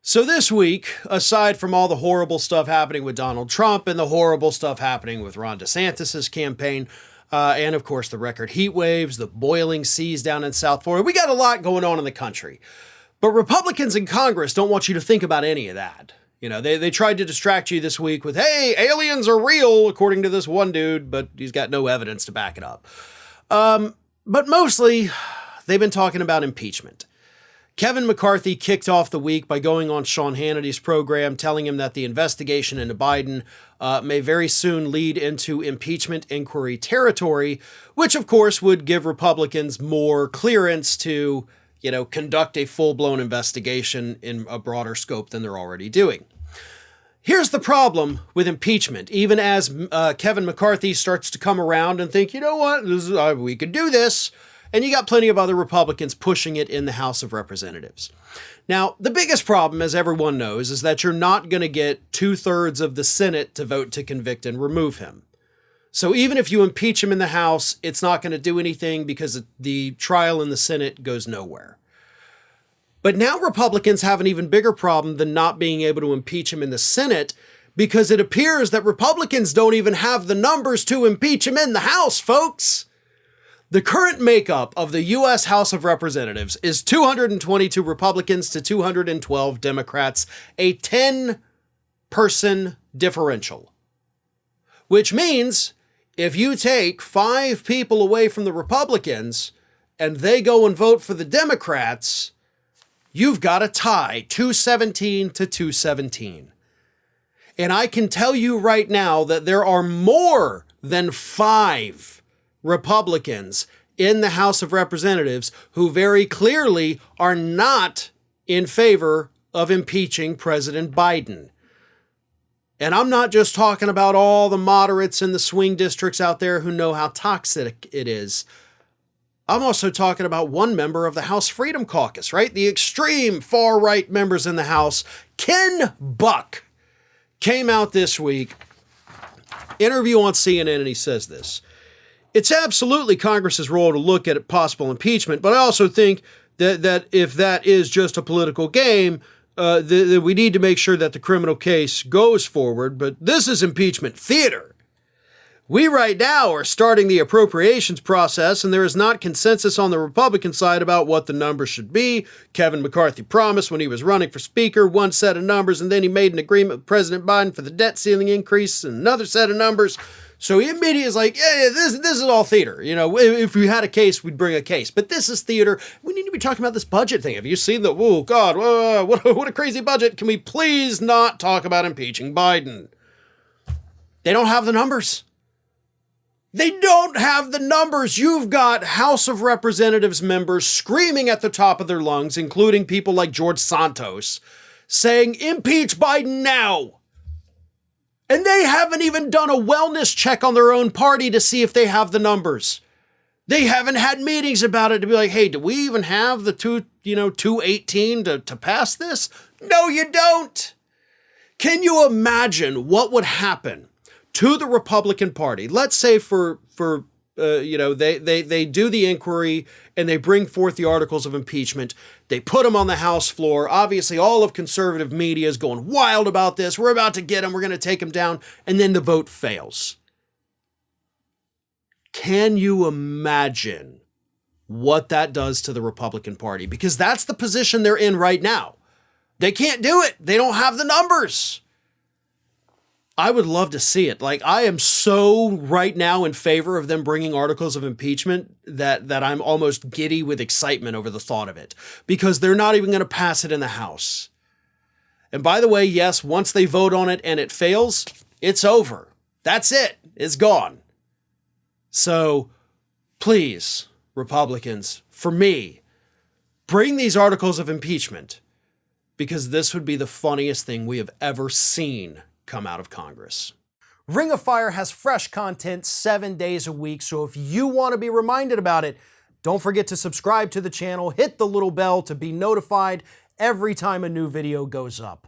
So this week, aside from all the horrible stuff happening with Donald Trump and the horrible stuff happening with Ron DeSantis' campaign, and of course the record heat waves, the boiling seas down in South Florida, we got a lot going on in the country. But Republicans in Congress don't want you to think about any of that. You know, they tried to distract you this week with, hey, aliens are real, according to this one dude, but he's got no evidence to back it up. But mostly, they've been talking about impeachment. Kevin McCarthy kicked off the week by going on Sean Hannity's program, telling him that the investigation into Biden may very soon lead into impeachment inquiry territory, which of course would give Republicans more clearance to, conduct a full-blown investigation in a broader scope than they're already doing. Here's the problem with impeachment. Even as Kevin McCarthy starts to come around and think, you know what, we could do this, and you got plenty of other Republicans pushing it in the House of Representatives. Now, the biggest problem, as everyone knows, is that you're not going to get 2/3 of the Senate to vote to convict and remove him. So even if you impeach him in the House, it's not going to do anything because the trial in the Senate goes nowhere. But now Republicans have an even bigger problem than not being able to impeach him in the Senate, because it appears that Republicans don't even have the numbers to impeach him in the House, folks. The current makeup of the U.S. House of Representatives is 222 Republicans to 212 Democrats, a 10-person differential. Which means if you take 5 people away from the Republicans and they go and vote for the Democrats, you've got a tie, 217 to 217. And I can tell you right now that there are more than 5 Republicans in the House of Representatives who very clearly are not in favor of impeaching President Biden. And I'm not just talking about all the moderates in the swing districts out there who know how toxic it is. I'm also talking about one member of the House Freedom Caucus, right? The extreme far-right members in the House. Ken Buck came out this week, interview on CNN, and he says this: it's absolutely Congress's role to look at possible impeachment, but I also think that if that is just a political game, that we need to make sure that the criminal case goes forward. But this is impeachment theater. We right now are starting the appropriations process, and there is not consensus on the Republican side about what the numbers should be. Kevin McCarthy promised when he was running for Speaker one set of numbers, and then he made an agreement with President Biden for the debt ceiling increase and another set of numbers. So he immediately is like, yeah, this is all theater. If we had a case, we'd bring a case. But this is theater. We need to be talking about this budget thing. Have you seen oh, God, what a crazy budget. Can we please not talk about impeaching Biden? They don't have the numbers. They don't have the numbers. You've got House of Representatives members screaming at the top of their lungs, including people like George Santos, saying, impeach Biden now. And they haven't even done a wellness check on their own party to see if they have the numbers. They haven't had meetings about it to be like, hey, do we even have the 218 to pass this? No, you don't. Can you imagine what would happen to the Republican Party? Let's say they do the inquiry and they bring forth the articles of impeachment. They put them on the House floor. Obviously, all of conservative media is going wild about this. We're about to get him. We're going to take him down. And then the vote fails. Can you imagine what that does to the Republican Party? Because that's the position they're in right now. They can't do it. They don't have the numbers. I would love to see it. Like, I am so right now in favor of them bringing articles of impeachment that I'm almost giddy with excitement over the thought of it, because they're not even going to pass it in the House. And by the way, yes, once they vote on it and it fails, it's over. That's it. It's gone. So please, Republicans, for me, bring these articles of impeachment, because this would be the funniest thing we have ever seen come out of Congress. Ring of Fire has fresh content 7 days a week, so if you want to be reminded about it, don't forget to subscribe to the channel, hit the little bell to be notified every time a new video goes up.